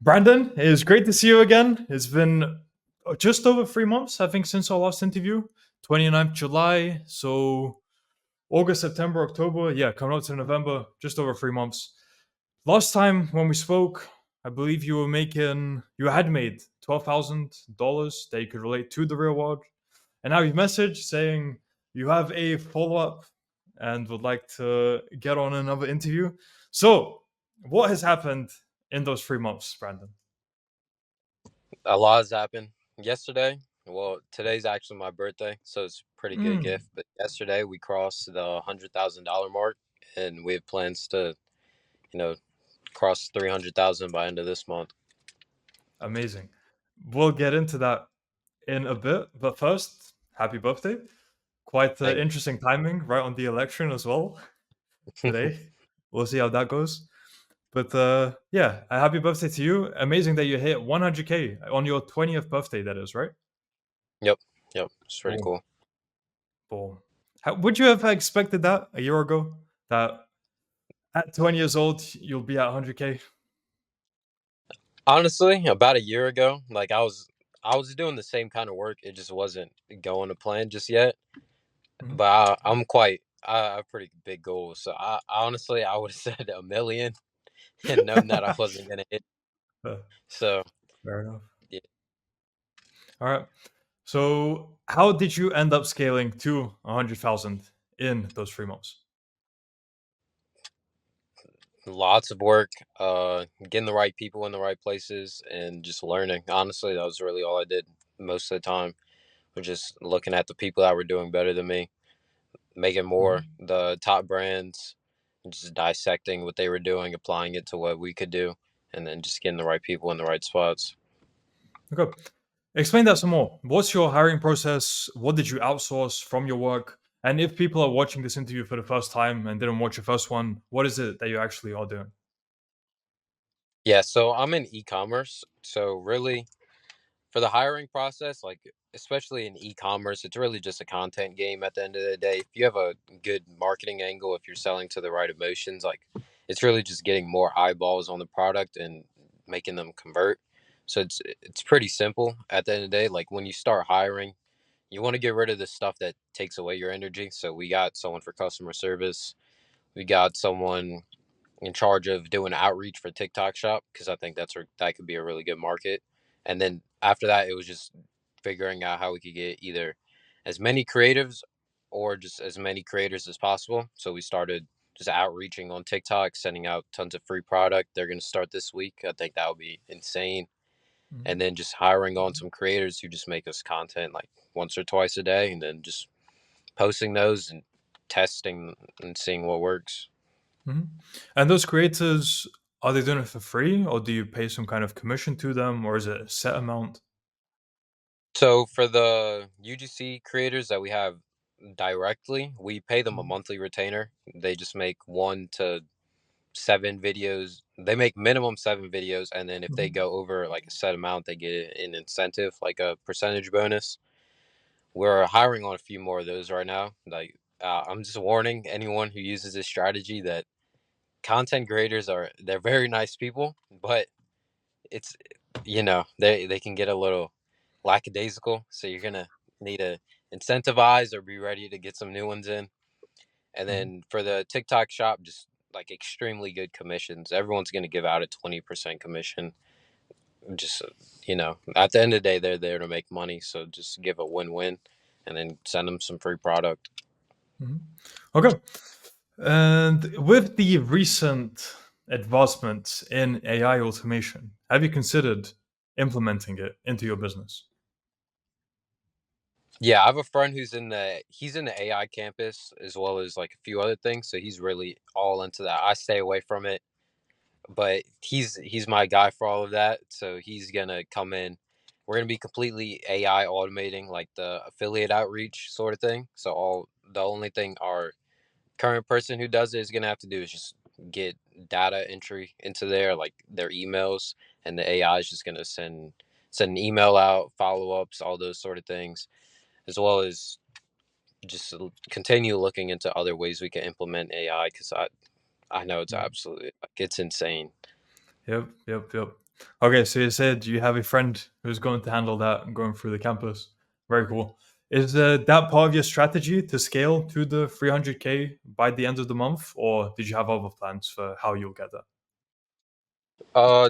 Brandon, it is great to see you again. It's been just over 3 months, I think, since our last interview, 29th July. So August, September, October. Yeah, coming up to November, just over 3 months. Last time when we spoke, I believe you had made $12,000 that you could relate to the real world. And now you've messaged saying you have a follow up and would like to get on another interview. So, what has happened in those 3 months, Brandon? A lot has happened. Yesterday, well, today's actually my birthday, so it's a pretty good Mm, gift. But yesterday we crossed the $100,000 mark, and we have plans to, you know, cross 300,000 by end of this month. amazing. We'll get into that in a bit, but first, happy birthday. Quite Thank interesting timing, right on the election as well you. today. We'll see how that goes. But yeah, a happy birthday to you. Amazing that you hit 100K on your 20th birthday, that is, right? Yep, yep, it's pretty Boom. cool. Boom. Would you have expected that a year ago? That at 20 years old, you'll be at 100K? Honestly, about a year ago, I was doing the same kind of work. It just wasn't going to plan just yet. Mhm. But I have pretty big goals. So honestly, I would have said a million and known that I wasn't gonna hit. Uh, So Fair enough. yeah. All right. So, how did you end up scaling to 100,000 in those 3 months? Lots of work, getting the right people in the right places, and just learning. Honestly, that was really all I did most of the time. Was just looking at the people that were doing better than me, making more Mhm. the top brands, and just dissecting what they were doing, applying it to what we could do, and then just getting the right people in the right spots. Okay. Explain that some more. What's your hiring process? What did you outsource from your work? And if people are watching this interview for the first time and didn't watch your first one, what is it that you actually are doing? Yeah, so I'm in e-commerce. So really, for the hiring process, like especially in e-commerce, it's really just a content game at the end of the day. If you have a good marketing angle, if you're selling to the right emotions, like it's really just getting more eyeballs on the product and making them convert. So it's pretty simple at the end of the day. Like when you start hiring, you want to get rid of the stuff that takes away your energy. So we got someone for customer service. We got someone in charge of doing outreach for TikTok Shop because I think that could be a really good market. And then after that, it was just figuring out how we could get either as many creatives or just as many creators as possible. So we started just outreaching on TikTok, sending out tons of free product. They're going to start this week. I think that would be insane. Mhm. And then just hiring on some creators who just make us content like once or twice a day, and then just posting those and testing and seeing what works. Mhm. And those creators, are they doing it for free or do you pay some kind of commission to them or is it a set amount? So for the UGC creators that we have directly, we pay them a Mhm. monthly retainer. They just make 1 to 7 videos. They make minimum 7 videos, and then if they Mhm. go over like a set amount, they get an incentive, like a percentage bonus. We're hiring on a few more of those right now. Like I'm just warning anyone who uses this strategy that content creators they're very nice people, but it's they can get a little lackadaisical. So you're gonna need to incentivize or be ready to get some new ones in. And Mhm. then for the TikTok shop, just like extremely good commissions. Everyone's gonna give out a 20% commission. Just at the end of the day, they're there to make money. So just give a win-win, and then send them some free product. Mhm. Okay. And with the recent advancements in AI automation, have you considered implementing it into your business? Yeah, I have a friend he's in the AI campus as well as like a few other things. So he's really all into that. I stay away from it, but he's my guy for all of that. So he's gonna come in. We're gonna be completely AI automating like the affiliate outreach sort of thing. So all the only thing our current person who does it is gonna have to do is just get data entry into there, like their emails, and the AI is just gonna send an email out, follow ups, all those sort of things, as well as just continue looking into other ways we can implement AI because I know it's Mhm. absolutely like it's insane. Yep, yep, yep. Okay, so you said you have a friend who's going to handle that and going through the campus. Very cool. Is that part of your strategy to scale to the 300K by the end of the month, or did you have other plans for how you'll get there?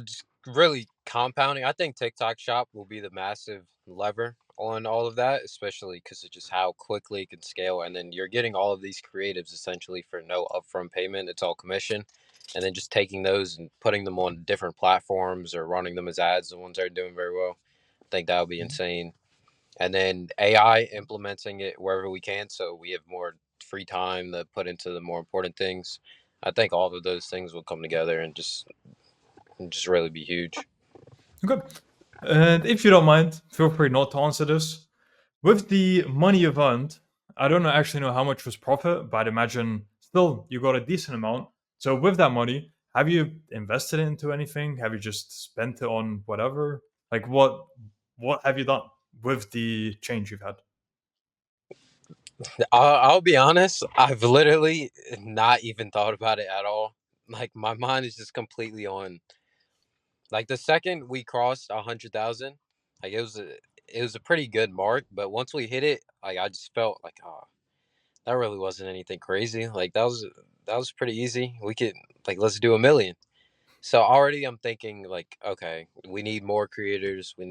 Just really compounding. I think TikTok Shop will be the massive lever on all of that, especially because of just how quickly it can scale. And then you're getting all of these creatives essentially for no upfront payment. It's all commission. And then just taking those and putting them on different platforms or running them as ads, the ones that are doing very well. I think that would be insane. And then AI implementing it wherever we can so we have more free time to put into the more important things. I think all of those things will come together and just really be huge. Okay. And if you don't mind, feel free not to answer this. With the money you've earned, I don't actually know how much was profit, but I'd imagine still you got a decent amount. So with that money, have you invested it into anything? Have you just spent it on whatever? Like what have you done with the change you've had? I'll be honest, I've literally not even thought about it at all. Like my mind is just completely on. Like the second we crossed 100,000, like it was a pretty good mark. But once we hit it, like I just felt like, oh, that really wasn't anything crazy. Like that was pretty easy. We could like let's do 1 million. So already I'm thinking like, okay, we need more creators. We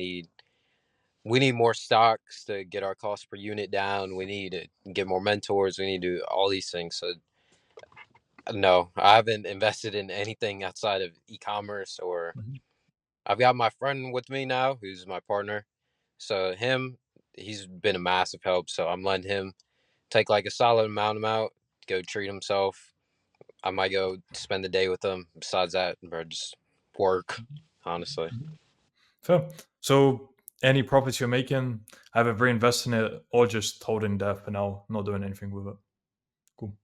need more stocks to get our cost per unit down. We need to get more mentors. We need to do all these things. So no, I haven't invested in anything outside of e-commerce or Mhm, I've got my friend with me now who's my partner. So he's been a massive help. So I'm letting him take like a solid amount out, go treat himself. I might go spend the day with him. Besides that, bro, just work, honestly. mhm. Fair. So any profits you're making, either reinvest in it or just hold in there for now, not doing anything with it. Cool.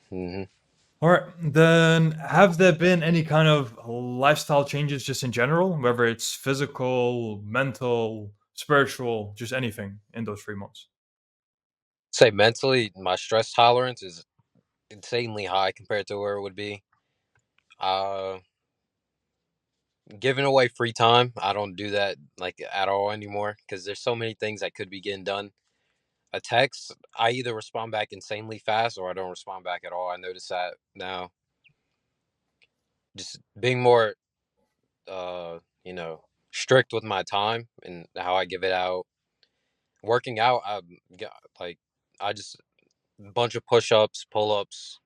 Hmm. All right. Then, have there been any kind of lifestyle changes just in general, whether it's physical, mental, spiritual, just anything in those 3 months? Say mentally, my stress tolerance is insanely high compared to where it would be. Uh, Giving away free time, I don't do that like at all anymore because there's so many things that could be getting done. A text, I either respond back insanely fast or I don't respond back at all. I notice that now. Just being more, uh, you know, strict with my time and how I give it out. Working out, like I just bunch of push-ups, pull-ups.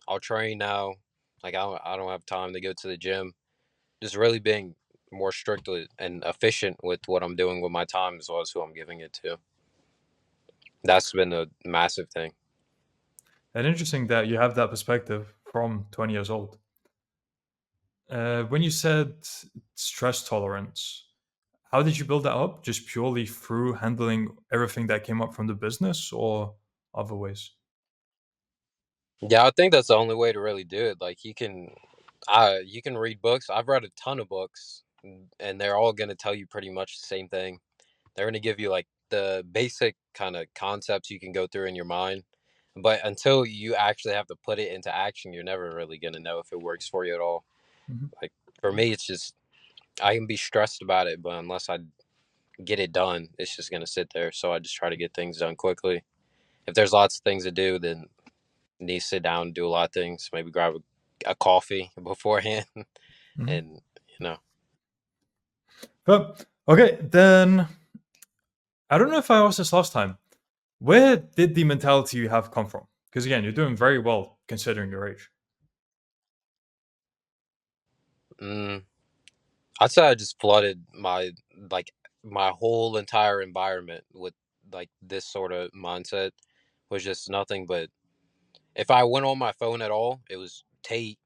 I'll train now. Like I don't have time to go to the gym. Just really being more strict with and efficient with what I'm doing with my time as well as who I'm giving it to. That's been a massive thing. And interesting that you have that perspective from 20 years old. When you said stress tolerance, how did you build that up? Just purely through handling everything that came up from the business or other ways? Yeah, I think that's the only way to really do it. Like you can read books. I've read a ton of books, and they're all going to tell you pretty much the same thing. They're going to give you like the basic kind of concepts you can go through in your mind, but until you actually have to put it into action, you're never really going to know if it works for you at all. Mhm, Like for me, it's just I can be stressed about it, but unless I get it done, it's just going to sit there. So I just try to get things done quickly. If there's lots of things to do, then need to sit down and do a lot of things. Maybe grab a coffee beforehand, mhm. and you know, But okay, then I don't know if I asked this last time. Where did the mentality you have come from? Because again, you're doing very well considering your age. mm, I'd say I just flooded like my whole entire environment with like this sort of mindset was just nothing but if I went on my phone at all, it was Tate,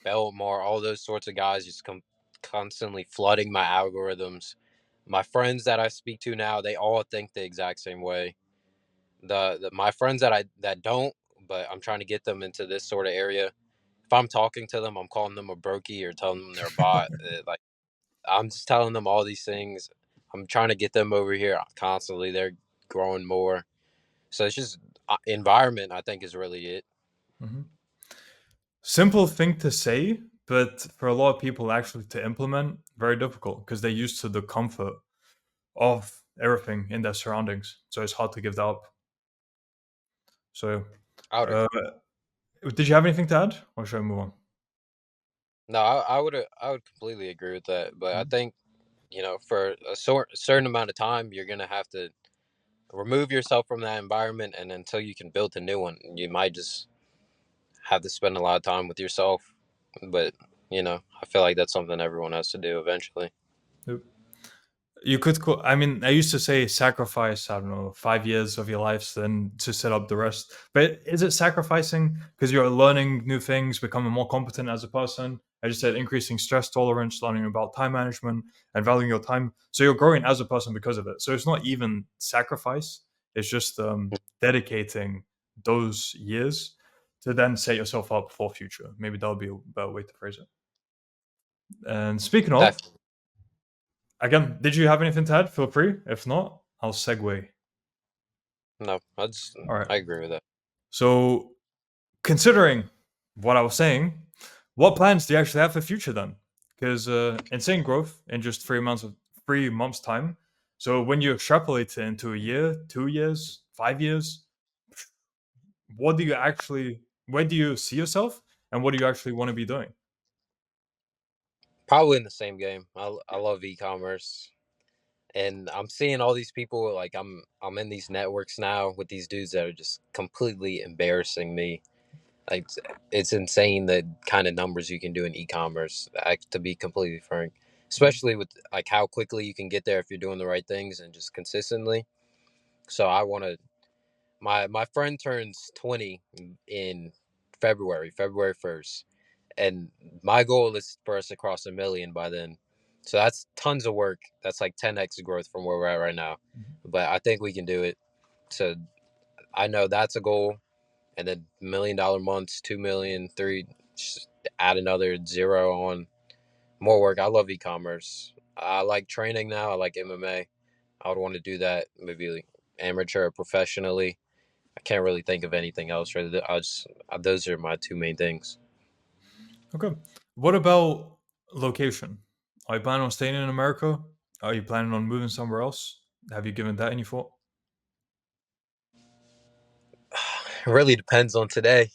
Belmar, all those sorts of guys just constantly flooding my algorithms. My friends that I speak to now, they all think the exact same way. My friends that don't, but I'm trying to get them into this sort of area. If I'm talking to them, I'm calling them a brokey or telling them they're a bot. Like I'm just telling them all these things. I'm trying to get them over here constantly. They're growing more, so it's just environment. I think is really it. Mhm. Simple thing to say, but for a lot of people actually to implement, very difficult because they're used to the comfort of everything in their surroundings. So it's hard to give that up. So, I would uh, agree. did you have anything to add, or should I move on? No, I would completely agree with that. But I think for certain amount of time, you're gonna have to remove yourself from that environment, and until you can build a new one, you might just have to spend a lot of time with yourself. But I feel like that's something everyone has to do eventually. Yep. You could call, I mean, I used to say sacrifice, I don't know, 5 years of your life then to set up the rest. But is it sacrificing because you're learning new things, becoming more competent as a person? I just said increasing stress tolerance, learning about time management and valuing your time. So you're growing as a person because of it. So it's not even sacrifice, it's just dedicating those years to then set yourself up for future. Maybe that would be a better way to phrase it. And speaking of, Definitely. again, did you have anything to add? Feel free. If not, I'll segue. No, All right. I agree with that. So, considering what I was saying, what plans do you actually have for the future then? Because insane growth in just 3 months time. So when you extrapolate it into a year, 2 years, 5 years, what do you actually? Where do you see yourself, and what do you actually want to be doing? Probably in the same game. I love e-commerce, and I'm seeing all these people. Like I'm in these networks now with these dudes that are just completely embarrassing me. Like it's insane the kind of numbers you can do in e-commerce. To be completely frank, especially with like how quickly you can get there if you're doing the right things and just consistently. So I want to. My friend turns 20 in February 1st, and my goal is for us to cross 1 million by then. So that's tons of work. That's like 10x growth from where we're at right now. But I think we can do it. So I know that's a goal. And then $1 million months, 2 million, three, just add another zero on more work. I love e-commerce. I like training now. I like MMA. I would want to do that maybe like amateur or professionally. I can't really think of anything else. Right? Those are my two main things. Okay. What about location? Are you planning on staying in America? Are you planning on moving somewhere else? Have you given that any thought? It really depends on today,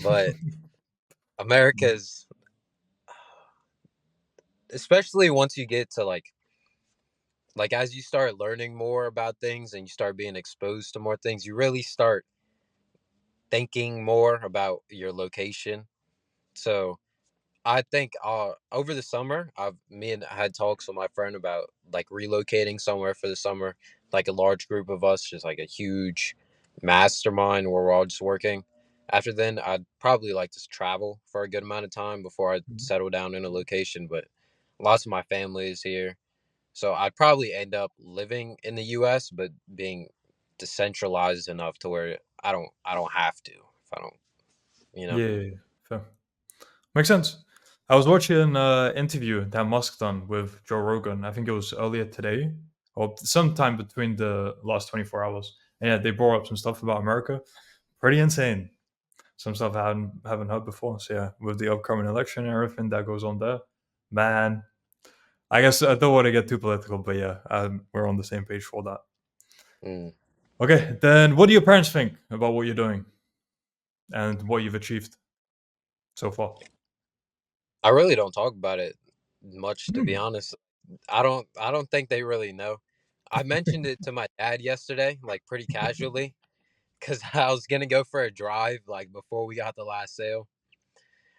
but America's, especially once you get to like as you start learning more about things and you start being exposed to more things, you really start thinking more about your location. So I think over the summer, me and I had talks with my friend about like relocating somewhere for the summer, like a large group of us, just like a huge mastermind where we're all just working. After then, I'd probably like to travel for a good amount of time before I Mhm. settle down in a location. But lots of my family is here, so I'd probably end up living in the U.S. but being decentralized enough to where I don't have to if I don't, you know. Yeah, yeah, yeah. Fair. Makes sense. I was watching an interview that Musk done with Joe Rogan. I think it was earlier today or sometime between the last 24 hours. And yeah, they brought up some stuff about America. Pretty insane. Some stuff I haven't heard before. So yeah, with the upcoming election and everything that goes on there, man. I guess I don't want to get too political, but yeah, we're on the same page for that. Mm. Okay, then what do your parents think about what you're doing and what you've achieved so far? I really don't talk about it much, to be Hmm. honest. I don't think they really know. I mentioned it to my dad yesterday, like pretty casually, because I was gonna go for a drive like before we got the last sale.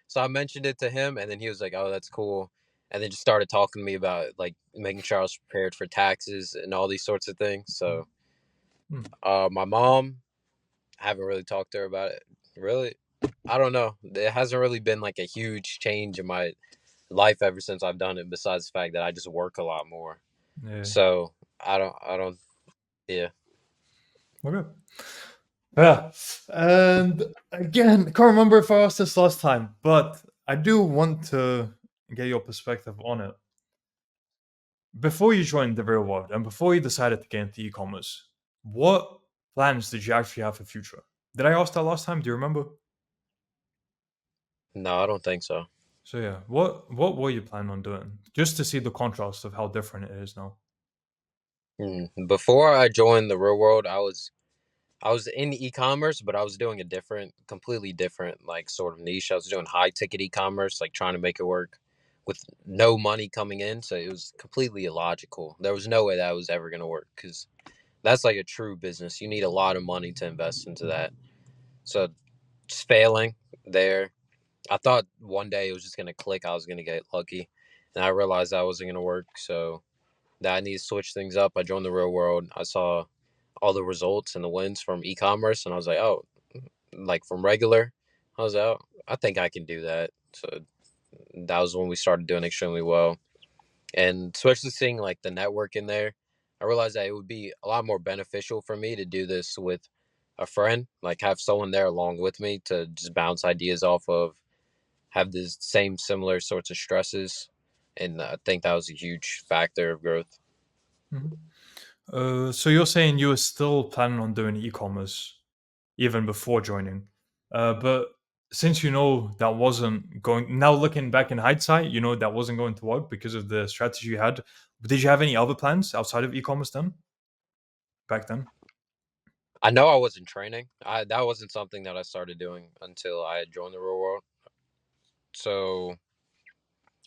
So I mentioned it to him, and then he was like, "Oh, that's cool," and then just started talking to me about like making sure I was prepared for taxes and all these sorts of things. So, Hmm. my mom, I haven't really talked to her about it. Really, I don't know. It hasn't really been like a huge change in my life ever since I've done it. Besides the fact that I just work a lot more. Yeah. So I don't. Yeah. Okay. Yeah. And again, I can't remember if I asked this last time, but I do want to get your perspective on it. Before you joined the real world and before you decided to get into e-commerce, what plans did you actually have for future? Did I ask that last time? Do you remember? No, I don't think so. So yeah, what were you planning on doing? Just to see the contrast of how different it is now. Before I joined the real world, I was in e-commerce, but I was doing a different, completely different, like sort of niche. I was doing high ticket e-commerce, like trying to make it work with no money coming in. So it was completely illogical. There was no way that was ever going to work because that's like a true business. You need a lot of money to invest into that. So just failing there. I thought one day it was just going to click. I was going to get lucky. And I realized that wasn't going to work. So that I need to switch things up. I joined the real world. I saw all the results and the wins from e-commerce, and I was like, oh, like from regular, I was like, oh, I think I can do that. So that was when we started doing extremely well, and especially seeing like the network in there, I realized that it would be a lot more beneficial for me to do this with a friend, like have someone there along with me to just bounce ideas off of, have the same similar sorts of stresses, and I think that was a huge factor of growth. Mhm. So you're saying you were still planning on doing e-commerce even before joining, but since you know that wasn't going, now looking back in hindsight, you know that wasn't going to work because of the strategy you had. But did you have any other plans outside of e-commerce then? Back then? I know I wasn't training. I That wasn't something that I started doing until I had joined the real world. So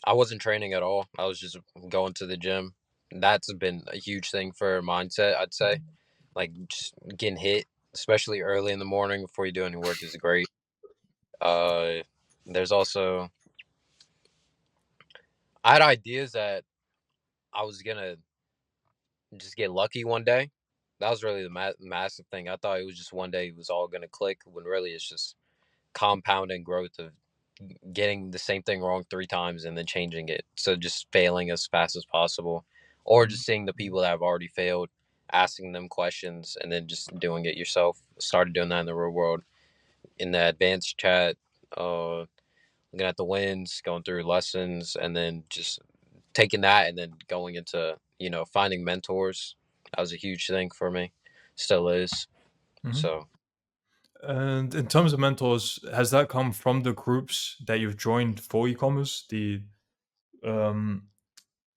I wasn't training at all. I was just going to the gym. That's been a huge thing for mindset, I'd say. Like just getting hit, especially early in the morning before you do any work, is great. Uh, there's also I had ideas that I was gonna just get lucky one day. That was really the massive thing. I thought it was just one day it was all gonna click, when really it's just compounding growth of getting the same thing wrong 3 times and then changing it. So just failing as fast as possible, or Mhm. just seeing the people that have already failed, asking them questions, and then just doing it yourself. Started doing that in the real world, in the advanced chat, looking at the wins, going through lessons, and then just taking that and then going into finding mentors. That was a huge thing for me, still is. Mhm. So And in terms of mentors, has that come from the groups that you've joined for e-commerce? The um,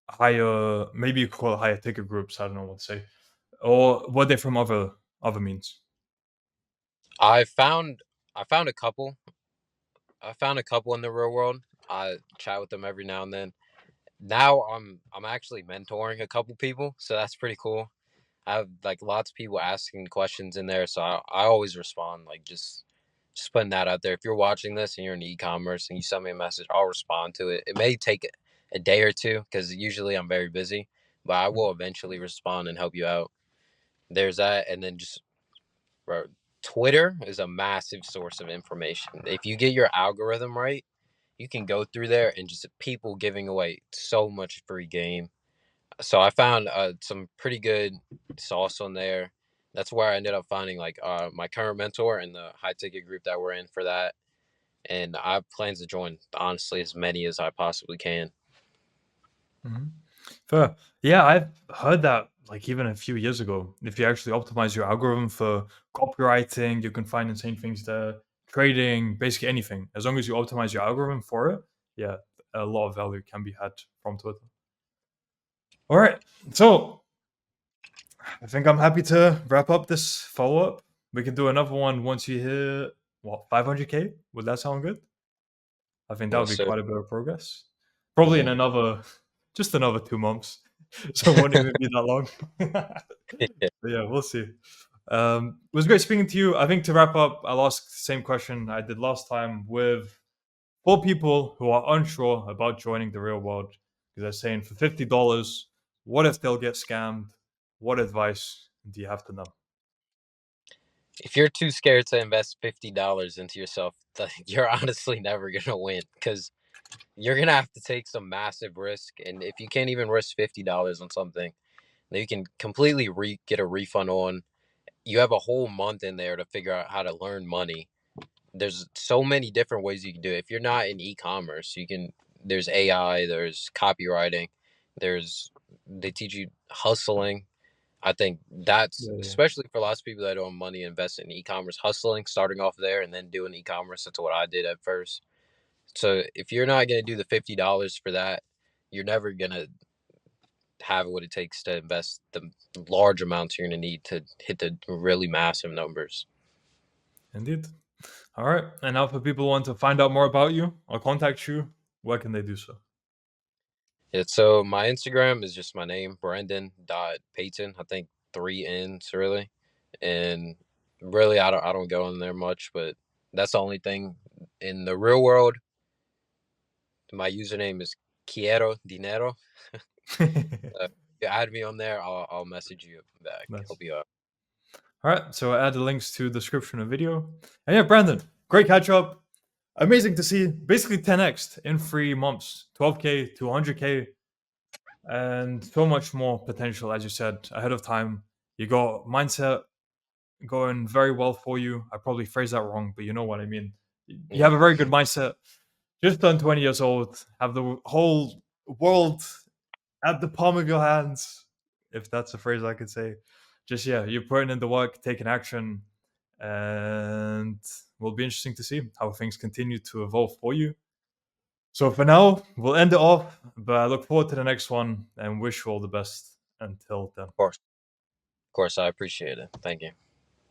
higher, maybe you could call it higher ticket groups. I don't know what to say, or were they from other means? I found I found a couple I found a couple in the real world. I chat with them every now and then. Now I'm actually mentoring a couple people, so that's pretty cool. I have like lots of people asking questions in there, so I always respond. Like just putting that out there. If you're watching this and you're in e-commerce and you send me a message, I'll respond to it. It may take a day or two because usually I'm very busy, but I will eventually respond and help you out. There's that, and then just bro, Twitter is a massive source of information. If you get your algorithm right, you can go through there and just people giving away so much free game. So I found some pretty good sauce on there. That's where I ended up finding like my current mentor and the high ticket group that we're in for that. And I have plans to join honestly as many as I possibly can. Mhm. Fair. Yeah, I've heard that like even a few years ago. If you actually optimize your algorithm for copywriting, you can find insane things there. Trading, basically anything. As long as you optimize your algorithm for it, yeah, a lot of value can be had from Twitter. All right. So I think I'm happy to wrap up this follow up. We can do another one once you hit what 500K. Would that sound good? I think that would Yes, be sir. quite a bit of progress. Probably in Hmm. another, just another 2 months. So it won't even be that long. But yeah, we'll see. It was great speaking to you. I think to wrap up, I'll ask the same question I did last time with for people who are unsure about joining the real world. Because they're saying for $50, what if they'll get scammed? What advice do you have to know? If you're too scared to invest $50 into yourself, you're honestly never gonna win because you're gonna have to take some massive risk. And if you can't even risk $50 on something that you can completely get a refund on, you have a whole month in there to figure out how to learn money. There's so many different ways you can do it. If you're not in e-commerce, you can. There's AI. There's copywriting. There's they teach you hustling. I think that's Yeah, yeah. especially for lots of people that don't have money invest in e-commerce, hustling, starting off there and then doing e-commerce. That's what I did at first. So if you're not going to do the $50 for that, you're never going to have what it takes to invest the large amounts you're going to need to hit the really massive numbers. Indeed. All right. And now, for people who want to find out more about you or contact you, where can they do so? Yeah, so my Instagram is just my name, Brendan.Payton. I think 3 N's really. And really I don't go in there much, but that's the only thing. In the real world, my username is Quiero Dinero. You add me on there, I'll message you back. Nice. Help you out. All right. So I add the links to the description of the video. And yeah, Brandon, great catch up. Amazing to see basically 10x in 3 months, 12K to 100K, and so much more potential, as you said, ahead of time. You got mindset going very well for you. I probably phrased that wrong, but you know what I mean. You Yeah, have a very good mindset. Just turned 20 years old, have the whole world at the palm of your hands, if that's a phrase I could say. Just, yeah, you're putting in the work, taking action, and will be interesting to see how things continue to evolve for you. So for now, we'll end it off, but I look forward to the next one and wish you all the best until then. of course. Of course, I appreciate it. Thank you.